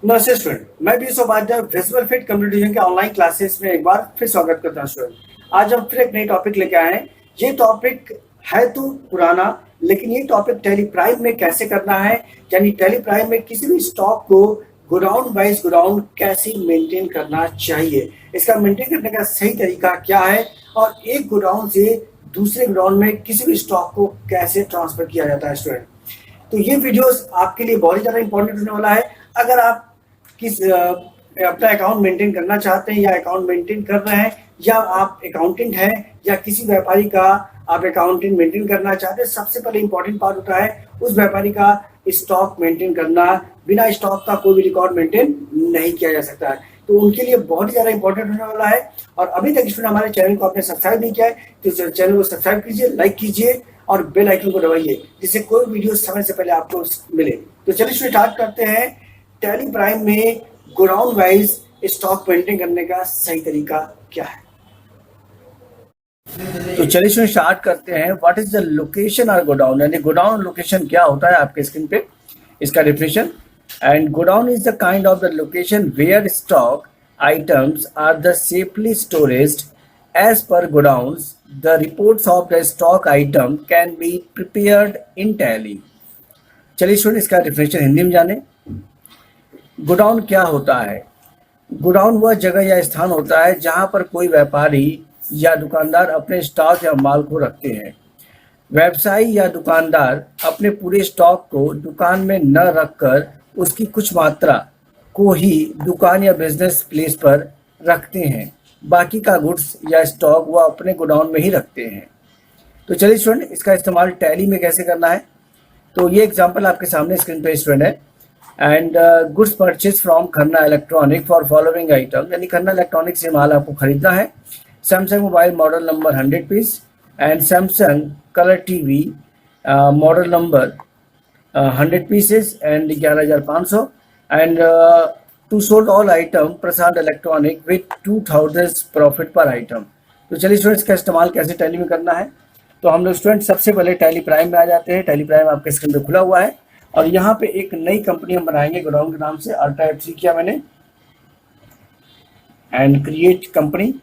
नमस्ते स्टूडेंट, मैं भी सौभाग्य विजुअल फिट कंप्यूटर के ऑनलाइन क्लासेस में एक बार फिर स्वागत करता हूं स्टूडेंट। आज हम फिर एक नई टॉपिक लेके आए हैं। ये टॉपिक है तो पुराना, लेकिन ये टॉपिक टैली प्राइम में कैसे करना है, यानी टैली प्राइम में किसी भी स्टॉक को गोडाउन वाइज गोडाउन कैसे मेंटेन करना चाहिए, इसका मेंटेन करने का सही तरीका क्या है और एक गोडाउन से दूसरे गोडाउन में किसी भी स्टॉक को कैसे ट्रांसफर किया जाता है स्टूडेंट। तो ये वीडियोस आपके लिए बहुत ही ज्यादा इंपॉर्टेंट होने वाला है। अगर आप अपना अकाउंट मेंटेन करना चाहते हैं या अकाउंट मेंटेन कर रहे हैं, या आप अकाउंटेंट हैं या किसी व्यापारी का आप अकाउंटिंग मेंटेन करना चाहते हैं, सबसे पहले इंपॉर्टेंट पार्ट होता है उस व्यापारी का स्टॉक मेंटेन करना। बिना स्टॉक का कोई भी रिकॉर्ड मेंटेन नहीं किया जा सकता है, तो उनके लिए बहुत ही ज्यादा इंपॉर्टेंट होने वाला है। और अभी तक स्टूडेंट हमारे चैनल को आपने सब्सक्राइब नहीं किया है तो चैनल को सब्सक्राइब कीजिए, लाइक कीजिए और बेल आइकन को दबाइए, जिससे कोई वीडियो समय से पहले आपको मिले। तो चलिए स्टार्ट करते हैं। टैली प्राइम में गोडाउन वाइज स्टॉक मेंटेन करने का सही तरीका क्या है। तो चलिए स्टार्ट करते हैं। व्हाट इज द लोकेशन और गोडाउन, यानी गोडाउन लोकेशन क्या होता है आपके स्क्रीन पे इसका definition. And godown is the kind of the location where stock items are the safely stored as per godowns. The reports of the stock item can be prepared in tally. चलिए student इसका definition Hindi में जाने। Godown क्या होता है? Godown वह जगह या स्थान होता है जहां पर कोई व्यापारी या दुकानदार अपने स्टॉक या माल को रखते हैं। व्यवसायी या दुकानदार अपने पूरे स्टॉक को दुकान में न रखकर उसकी कुछ मात्रा को ही दुकान या बिजनेस प्लेस पर रखते हैं। बाकी का गुड्स या स्टॉक वो अपने गोडाउन में ही रखते हैं। तो चलिए स्टूडेंट इसका इस्तेमाल टैली में कैसे करना है। तो ये एग्जांपल आपके सामने स्क्रीन पे स्टूडेंट है। And goods purchase from Khanna electronic for following item, यानी खन्ना इलेक्ट्रॉनिक से माल आपको खरीदना है। Samsung mobile model number 100 piece and Samsung colour TV model number 100 pieces एंड 11,500 and to sold all item Prashant electronic with 2000 profit पर आइटम। तो चलिए स्टूडेंट्स का इस्तेमाल कैसे टैली में करना है। तो हम लोग स्टूडेंट सबसे पहले टैली प्राइम में आ जाते हैं। टैली प्राइम आपके स्क्रीन पे खुला हुआ है और यहाँ पे एक नई कंपनी हम बनाएंगे गोडाउन के नाम से। अल्ट्रा F3 किया मैंने एंड क्रिएट कंपनी,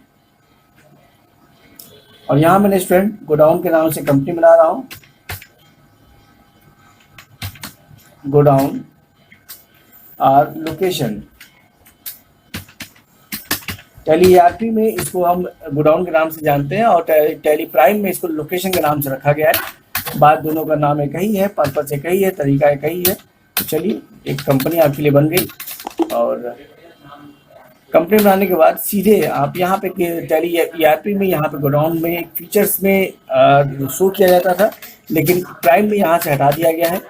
और यहाँ मैंने स्टूडेंट गोडाउन के नाम से कंपनी बना रहा हूँ, गोडाउन और लोकेशन। टैली ERP में इसको हम गोडाउन के नाम से जानते हैं और टैली प्राइम में इसको लोकेशन के नाम से रखा गया है। बात दोनों का नाम एक ही है, पर्पस एक ही है, तरीका एक ही है। तो चलिए एक कंपनी आपके लिए बन गई और कंपनी बनाने के बाद सीधे आप यहाँ पे टैली ERP में यहाँ पे गोडाउन में फीचर्स में शो किया जाता था, लेकिन प्राइम में यहाँ से हटा दिया गया है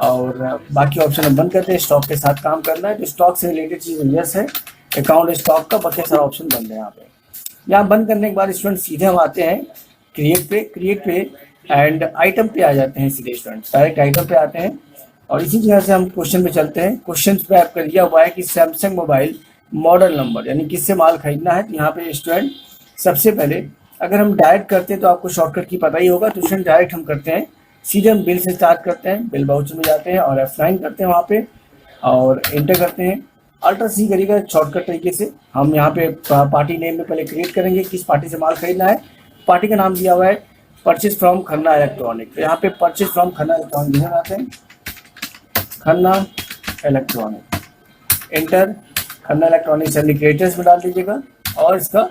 और बाकी ऑप्शन हम बंद करते हैं। स्टॉक के साथ काम करना है तो स्टॉक से रिलेटेड चीज़ यस है, अकाउंट स्टॉक का बाकी सारा ऑप्शन बंद है। यहाँ पे यहाँ बंद करने के बाद स्टूडेंट सीधे हम आते हैं क्रिएट पे एंड आइटम पे आ जाते हैं। सीधे स्टूडेंट डायरेक्ट आइटम पे आते हैं और इसी जगह से हम क्वेश्चन पे चलते हैं। क्वेश्चन पे आपका दिया हुआ है कि सैमसंग मोबाइल मॉडल नंबर, यानी किससे माल खरीदना है। तो यहाँ पे स्टूडेंट सबसे पहले अगर हम डायरेक्ट करते हैं तो आपको शॉर्टकट की पता ही होगा। तो स्टूडेंट डायरेक्ट हम करते हैं, सीधे हम बिल से स्टार्ट करते हैं, बिल बाउचर में जाते हैं और F9 करते हैं वहाँ पे और एंटर करते हैं। अल्ट्रा C करिएगा शॉर्टकट तरीके से। हम यहाँ पे पार्टी नेम में पहले क्रिएट करेंगे किस पार्टी से माल खरीदना है। पार्टी का नाम दिया हुआ है परचेज फ्रॉम खन्ना इलेक्ट्रॉनिक, तो यहाँ पे परचेज फ्रॉम खन्ना इलेक्ट्रॉनिक लिखना आते हैं, Khanna electronic, enter. Khanna electronic से क्रिएटर्स में डाल दीजिएगा और इसका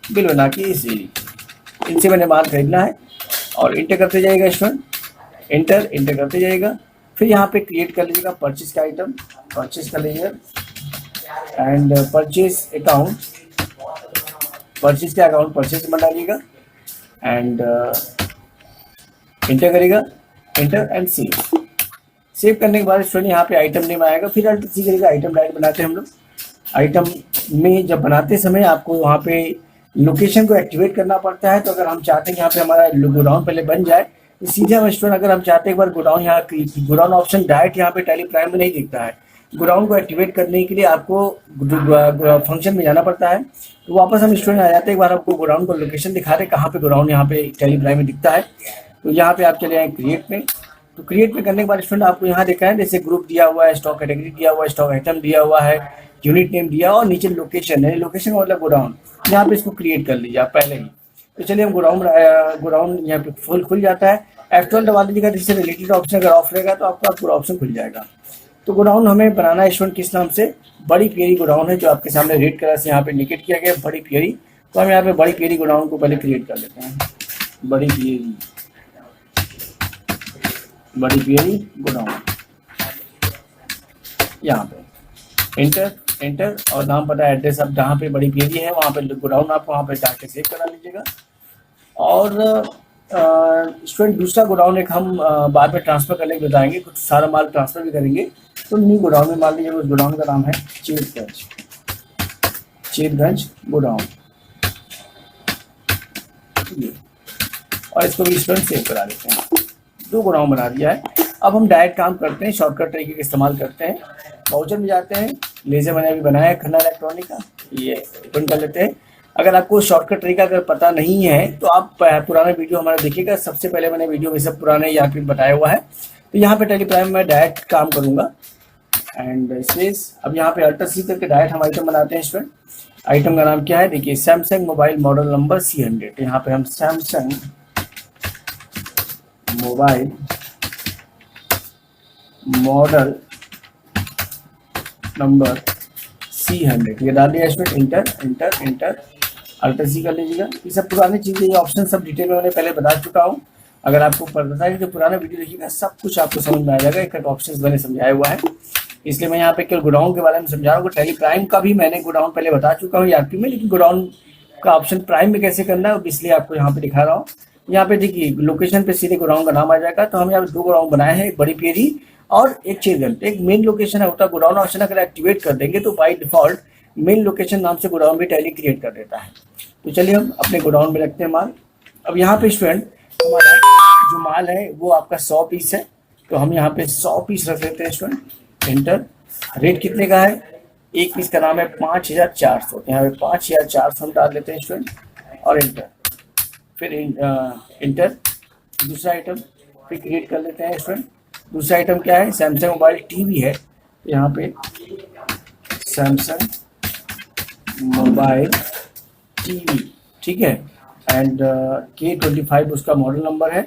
बिल बना के इनसे मैंने माल खरीदना है और एंटर करते जाइएगा स्टूडेंट, एंटर करते जाइएगा। फिर यहाँ पे क्रिएट कर लीजिएगा परचेज का आइटम, परचेज कर लीजिएगा एंड परचेज अकाउंट, परचेज का अकाउंट परचेज में डालिएगा एंड एंटर करेगा, एंटर एंड सेव करने के बाद स्टूडेंट यहाँ पे आइटम नेम आएगा। फिर अल्ट्रा C करेगा, आइटम डायरेक्ट बनाते हैं हम लोग। आइटम में जब बनाते समय आपको वहाँ पे लोकेशन को एक्टिवेट करना पड़ता है। तो अगर हम चाहते हैं यहाँ पे हमारा गोडाउन पहले बन जाए तो सीधे हम स्टूडेंट अगर हम चाहते हैं एक बार गोडाउन, यहाँ गोडाउन ऑप्शन डायरेक्ट यहाँ पे टैली प्राइम में नहीं दिखता है। गोडाउन को एक्टिवेट करने के लिए आपको फंक्शन में जाना पड़ता है। तो वापस हम स्टूडेंट आ जाते हैं, एक बार आपको गोडाउन को लोकेशन दिखा रहे कहाँ पे गोडाउन यहाँ पे टैली प्राइम में दिखता है। तो यहाँ पे आप चले आए क्रिएट में, तो क्रिएट में करने के बाद स्टूडेंट आपको यहाँ देखा है जैसे ग्रुप दिया हुआ है, स्टॉक कैटेगरी दिया हुआ है, स्टॉक आइटम दिया हुआ है, यूनिट नेम दिया और नीचे लोकेशन है, लोकेशन का मतलब गोडाउन। यहाँ पे इसको क्रिएट कर लीजिए आप पहले ही। तो चलिए हम गोडाउन यहाँ पे फुल खुल जाता है। F12 दबा दीजिएगा, जिससे रिलेटेड ऑप्शन अगर ऑफ रहेगा तो आपका पूरा ऑप्शन खुल जाएगा। तो गोडाउन हमें बनाना है स्टूडेंट किस नाम से, बड़ी पियरी गोडाउन है, जो आपके सामने रेड कलर से यहाँ पे इंडिकेट किया गया बड़ी पियरी। तो हम यहाँ पे बड़ी पियरी गोडाउन को पहले क्रिएट कर लेते हैं, बड़ी पियरी गोडाउन। यहाँ पे एंटर और नाम पता एड्रेस आप जहाँ पे बड़ी पियरी है वहाँ पे गोडाउन आप वहाँ पे जाके सेव करा लीजिएगा। और स्टूडेंट दूसरा गोडाउन एक हम बाद में ट्रांसफर करने के बताएंगे, कुछ सारा माल ट्रांसफर भी करेंगे। तो न्यू गोडाउन में मान लीजिए उस गोडाउन का नाम है चेतगंज गोडाउन, और इसको भी स्टूडेंट सेव करा लेते हैं। 2 गोडाउन बना दिया है। अब हम डायरेक्ट काम करते हैं, शॉर्टकट तरीके का इस्तेमाल करते हैं। वाउचर में जाते हैं, लेजर मैंने अभी बनाया है खन्ना इलेक्ट्रॉनिक का, ये ओपन कर लेते हैं। अगर आपको शॉर्टकट तरीका अगर पता नहीं है तो आप पुराना वीडियो हमारा देखिएगा, सबसे पहले मैंने वीडियो में सब पुराने यहाँ पे बताया हुआ है। तो यहाँ पे टेली प्राइम में डायरेक्ट काम करूंगा एंड स्पेस। अब यहाँ पे अल्टर सी करके डायरेक्ट हम आइटम बनाते हैं स्टूडेंट। आइटम का नाम क्या है, देखिए Samsung mobile model number C100। यहाँ पे हम Samsung mobile model number C100 ये डाल दिया स्टूडेंट। एंटर अल्टर सी कर लीजिएगा। ये सब पुरानी चीज़ें, ये ऑप्शन सब डिटेल में मैंने पहले बता चुका हूँ। अगर आपको पता है तो पुराना वीडियो देखिएगा, सब कुछ आपको समझ में आ जाएगा। एक ऑप्शन मैंने समझाया हुआ है, इसलिए मैं यहाँ पे केवल गोडाउन के बारे में समझा रहा हूँ। टेली प्राइम का भी मैंने गोडाउन पहले बता चुका हूँ ERP में, लेकिन गोडाउन का ऑप्शन प्राइम में कैसे करना है इसलिए आपको यहाँ पे दिखा रहा हूँ। यहाँ पे देखिए लोकेशन पे सीधे गोडाउन का नाम आ जाएगा। तो हम यहाँ पे 2 गोडाउन बनाए हैं, एक बड़ी पियरी और एक चेतगंज। एक मेन लोकेशन है होता है गोडाउन ऑप्शन, अगर एक्टिवेट कर देंगे तो बाई डिफॉल्ट मेन लोकेशन नाम से गोडाउन भी टैली क्रिएट कर देता है। तो चलिए हम अपने गोडाउन में रखते हैं माल। अब यहाँ पे स्टूडेंट हमारा जो माल है वो आपका 100 पीस है, तो हम यहाँ पे 100 पीस रख लेते हैं स्टूडेंट। एंटर। रेट कितने का है, एक पीस का नाम है 5400, यहाँ पे 5400 हम डाल लेते हैं स्टूडेंट और एंटर। फिर एंटर। दूसरा आइटम फिर क्रिएट कर लेते हैं स्टूडेंट। दूसरा आइटम क्या है, सैमसंग मोबाइल टीवी है, तो यहाँ पे सैमसंग मोबाइल टीवी, ठीक है। एंड K25 उसका मॉडल नंबर है,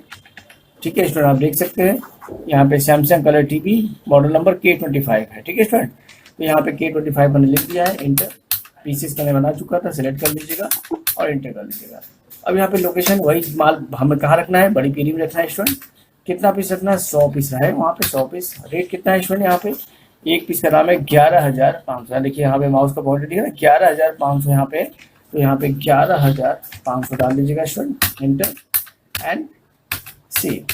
ठीक है स्टूडेंट। आप देख सकते हैं यहाँ पे Samsung colour TV model number K25 है, ठीक है स्टूडेंट। तो यहाँ पे K25 मैंने लिख दिया है। एंटर। पीसेस मैंने बना चुका था, सिलेक्ट कर लीजिएगा और एंटर कर लीजिएगा। अब यहाँ पे लोकेशन वही माल हमें कहाँ रखना है, बड़ी पियरी में रखना है स्टूडेंट। कितना पीस रखना है, 100 पीस है वहाँ पे 100 पीस। रेट कितना है स्टूडेंट, यहाँ पे एक पीस का दाम है 11,500। देखिए यहाँ पे माउस का पॉइंटर दिखा ना 11,500 यहाँ पे, तो यहाँ पे 11,500 डाल दीजिएगा स्टूडेंट। Enter and save.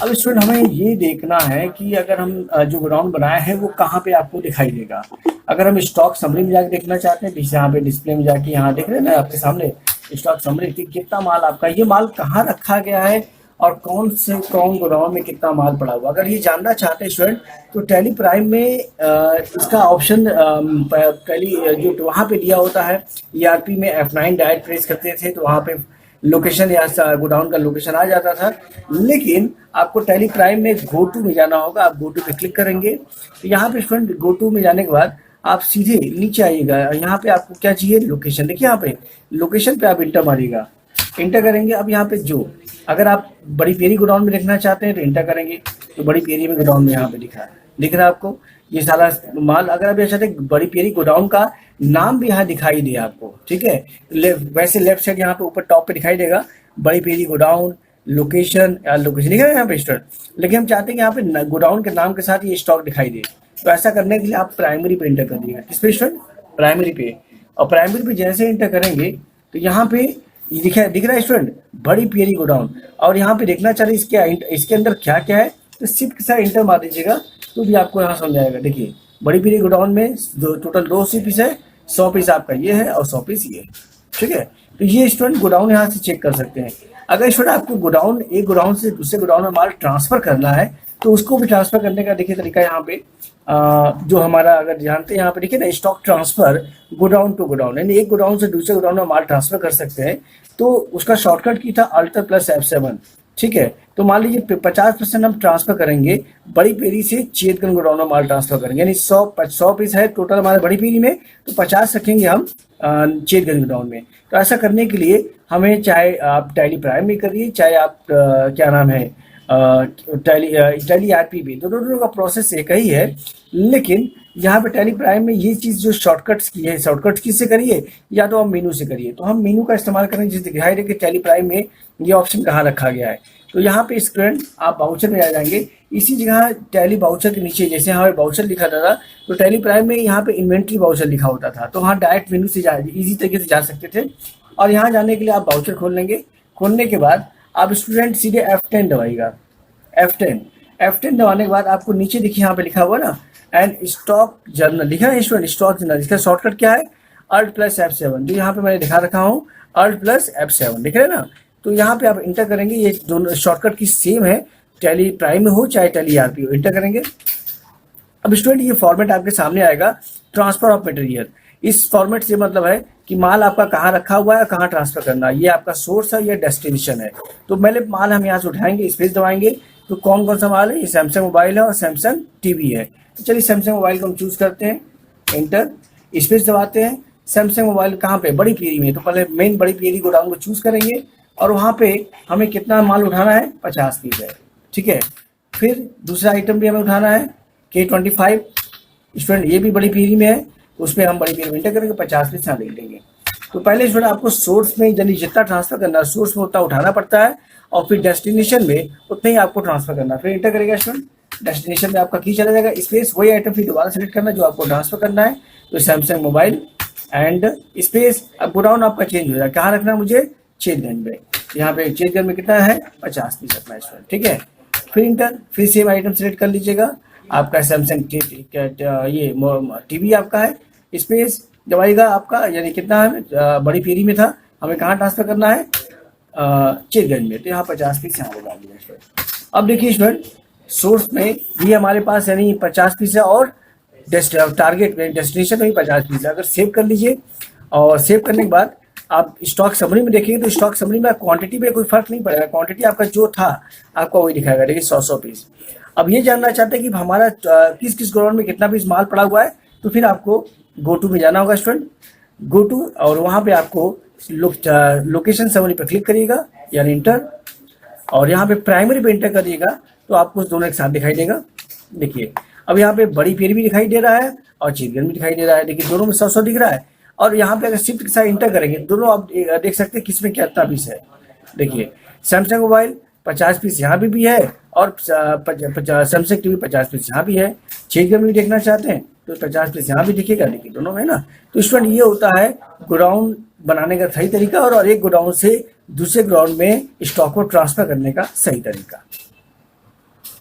अब स्टूडेंट हमें ये देखना है कि अगर हम जो गोडाउन बनाया है वो कहाँ पे आपको दिखाई देगा। अगर हम स्टॉक समरी में जाके देखना चाहते हैं, तो यहाँ पे डिस्प्ले में जाके यहाँ देख रहे हैं ना आपके सामने स्टॉक समरी कि कितना माल आपका, ये माल कहाँ रखा गया है और कौन से कौन गोडाउन में कितना माल पड़ा हुआ। अगर ये जानना चाहते हैं स्टूडेंट तो टैली प्राइम में इसका ऑप्शन पहली जो वहाँ पे दिया होता है ERP में F9 डायरेक्ट प्रेस करते थे तो वहाँ पे लोकेशन या गोडाउन का लोकेशन आ जाता था। लेकिन आपको टैली प्राइम में गो टू में जाना होगा। आप गो टू पे क्लिक करेंगे तो यहाँ पे स्टूडेंट गो टू में जाने के बाद आप सीधे नीचे आइएगा। यहाँ पे आपको क्या चाहिए, लोकेशन। देखिए यहाँ पे लोकेशन पे आप इंटर मारिएगा, इंटर करेंगे। अब यहाँ पे जो अगर आप बड़ी पियरी गोडाउन में देखना चाहते हैं तो इंटर करेंगे, तो बड़ी पियरी में गोडाउन में यहाँ पे दिख रहा है आपको ये सारा माल। अगर आप ये चाहते हैं बड़ी पियरी गोडाउन का नाम भी यहाँ दिखाई दे आपको, ठीक है। वैसे लेफ्ट साइड यहाँ पे ऊपर टॉप पे दिखाई देगा बड़ी पियरी गोडाउन लोकेशन दिखा है यहाँ पे स्टूडेंट। लेकिन हम चाहते हैं कि यहाँ पे गोडाउन के नाम के साथ ये स्टॉक दिखाई दे। तो ऐसा करने के लिए आप प्राइमरी पे इंटर कर दीजिएगा। किस पे स्टूडेंट, प्राइमरी पे। और प्राइमरी पे जैसे इंटर करेंगे तो यहाँ पे दिख रहा है स्टूडेंट बड़ी पियरी गोडाउन। और यहाँ पे देखना चाह रहे इसके अंदर क्या क्या है, तो शिफ्ट के साथ इंटर मार दीजिएगा तो भी आपको यहाँ समझ आएगा। देखिए बड़ी पियरी गोडाउन में टोटल 200 पीस है, 100 पीस आपका ये है और 100 पीस ये है, ठीक है। तो ये स्टूडेंट गोडाउन यहाँ से चेक कर सकते हैं। अगर स्टूडेंट आपको गोडाउन एक गोडाउन से दूसरे गोडाउन में माल ट्रांसफर करना है तो उसको भी ट्रांसफर करने का देखिए तरीका यहाँ पे जो हमारा अगर जानते हैं यहाँ पे देखिए ना stock transfer godown to godown, यानी एक गोडाउन से दूसरे गोडाउन में माल ट्रांसफर कर सकते हैं। तो उसका शॉर्टकट की था अल्टर प्लस F7। ठीक है। तो मान लीजिए 50% हम ट्रांसफर करेंगे बड़ी पेरी से चेतगंज गोडाउन में माल ट्रांसफर करेंगे, यानी 100 पीस है टोटल हमारे बड़ी पेरी में, तो 50 रखेंगे हम चेतगंज गोडाउन में। तो ऐसा करने के लिए हमें, चाहे आप टैली प्राइम में करिए, चाहे आप क्या नाम है टैली आरपी भी, दोनों का प्रोसेस एक ही है। लेकिन यहाँ पे टैली प्राइम में ये चीज़ जो शॉर्टकट्स की है, शॉर्टकट्स किससे करिए, या तो हम मेनू से करिए। तो हम मेनू का इस्तेमाल करेंगे, जिस दिखाई दे कि टैली प्राइम में ये ऑप्शन कहाँ रखा गया है। तो यहाँ पे स्टूडेंट आप बाउचर में आ जाएंगे, इसी जगह टैली बाउचर के नीचे जैसे हमारे बाउचर लिखा था, तो टैली प्राइम में यहाँ पे इन्वेंट्री बाउचर लिखा होता था, तो वहाँ डायरेक्ट मेनू से इजी तरीके से जा सकते थे। और यहाँ जाने के लिए आप बाउचर खोल लेंगे। खोलने के बाद आप स्टूडेंट सीधे F10 दबाइएगा। F10 दबाने के बाद आपको नीचे देखिए यहाँ पे लिखा हुआ ना, एंड स्टॉक जर्नल लिखा है स्टूडेंट, स्टॉक जर्नल। इसका शॉर्टकट क्या है, Alt+F7। जो यहाँ पे मैंने दिखा रखा हूँ Alt+F7, दिख रहे हैं ना। तो यहाँ पे आप इंटर करेंगे, ये दोनों शॉर्टकट की सेम है, टैली प्राइम में हो चाहे टैली आरपी हो, इंटर करेंगे। अब स्टूडेंट ये फॉर्मेट आपके सामने आएगा, ट्रांसफर ऑफ मटेरियल। इस फॉर्मेट से मतलब है कि माल आपका कहाँ रखा हुआ है, कहाँ ट्रांसफर करना है, ये आपका सोर्स है, ये डेस्टिनेशन है। तो पहले माल हम यहाँ से उठाएंगे, स्पेस दबाएंगे, तो कौन कौन सा माल है, ये सैमसंग मोबाइल है और सैमसंग टीवी है। तो चलिए सैमसंग मोबाइल को हम चूज करते हैं, एंटर, स्पेस दबाते हैं। सैमसंग मोबाइल कहाँ पे, बड़ी पीरी में, तो पहले मेन बड़ी पीरी गोडाउन को चूज करेंगे, और वहाँ पे हमें कितना माल उठाना है, 50 पीस है, ठीक है। फिर दूसरा आइटम भी हमें उठाना है K25, स्टूडेंट ये भी बड़ी पीरी में है, उसमें हम बड़ी पीरी में इंटर करेंगे, 50 पीस यहाँ ले लेंगे। तो पहले स्टूडेंट आपको सोर्स में यानी जितना ट्रांसफर करना है, सोर्स में उतना उठाना पड़ता है, और फिर डेस्टिनेशन में उतना ही आपको ट्रांसफर करना है। फिर इंटर करेगा स्टूडेंट, डेस्टिनेशन में आपका की चला जाएगा, स्पेस वही आइटम फिर दोबारा सेलेक्ट करना जो आपको ट्रांसफर करना है। तो सैमसंग मोबाइल एंड स्पेस, अब गोडाउन आपका चेंज हो जाएगा, कहाँ रखना है मुझे, चेतगंज में। यहाँ पे चेतगंज में कितना है, 50 पीस रखना है स्टूडेंट, ठीक है। फिर इंटर, फिर सेम आइटम सेलेक्ट कर लीजिएगा, आपका सैमसंग ये टीवी आपका है, स्पेस दबाइएगा आपका, यानी कितना है, बड़ी पीरी में था, हमें कहाँ ट्रांसफर करना है, चेतगंज में। तो यहाँ 50 पीस यहाँ लगा दिया स्टूडेंट। अब देखिए स्टूडेंट, सोर्स में भी हमारे पास यानी 50 पीस है, और टारगेट में डेस्टिनेशन में भी 50 पीस है। अगर सेव कर लीजिए, और सेव करने के बाद आप स्टॉक समरी में देखेंगे, तो स्टॉक समरी में क्वांटिटी में कोई फर्क नहीं पड़ेगा, क्वांटिटी आपका जो था आपका वही दिखाएगा, देखिए 100 पीस। अब ये जानना चाहते हैं कि हमारा किस किस गोडाउन में कितना पीस माल पड़ा हुआ है, तो फिर आपको गो टू में जाना होगा स्टूडेंट, गो टू, और वहाँ पे आपको लोकेशन समरी पर क्लिक करिएगा, यानी इंटर, और यहाँ पे प्राइमरी पे इंटर करिएगा, तो आपको दोनों एक साथ दिखाई देगा। देखिए अब यहाँ पे बड़ी पेरी भी दिखाई दे रहा है और चेतगंज भी दिखाई दे रहा है, देखिए दोनों में 100 दिख रहा है। और यहाँ पे अगर शिफ्ट के साथ इंटर करेंगे, दोनों आप देख सकते हैं किसमें कितना पीस है। देखिए सैमसंग मोबाइल 50 पीस यहाँ भी है, और सैमसंग टीवी 50 पीस यहाँ भी है। चेतगंज में देखना चाहते हैं तो 50 पीस यहाँ भी दिखेगा, देखिए दोनों है ना। तो स्टूडेंट ये होता है गोडाउन बनाने का सही तरीका, और एक गोडाउन से दूसरे गोडाउन में स्टॉक को ट्रांसफर करने का सही तरीका।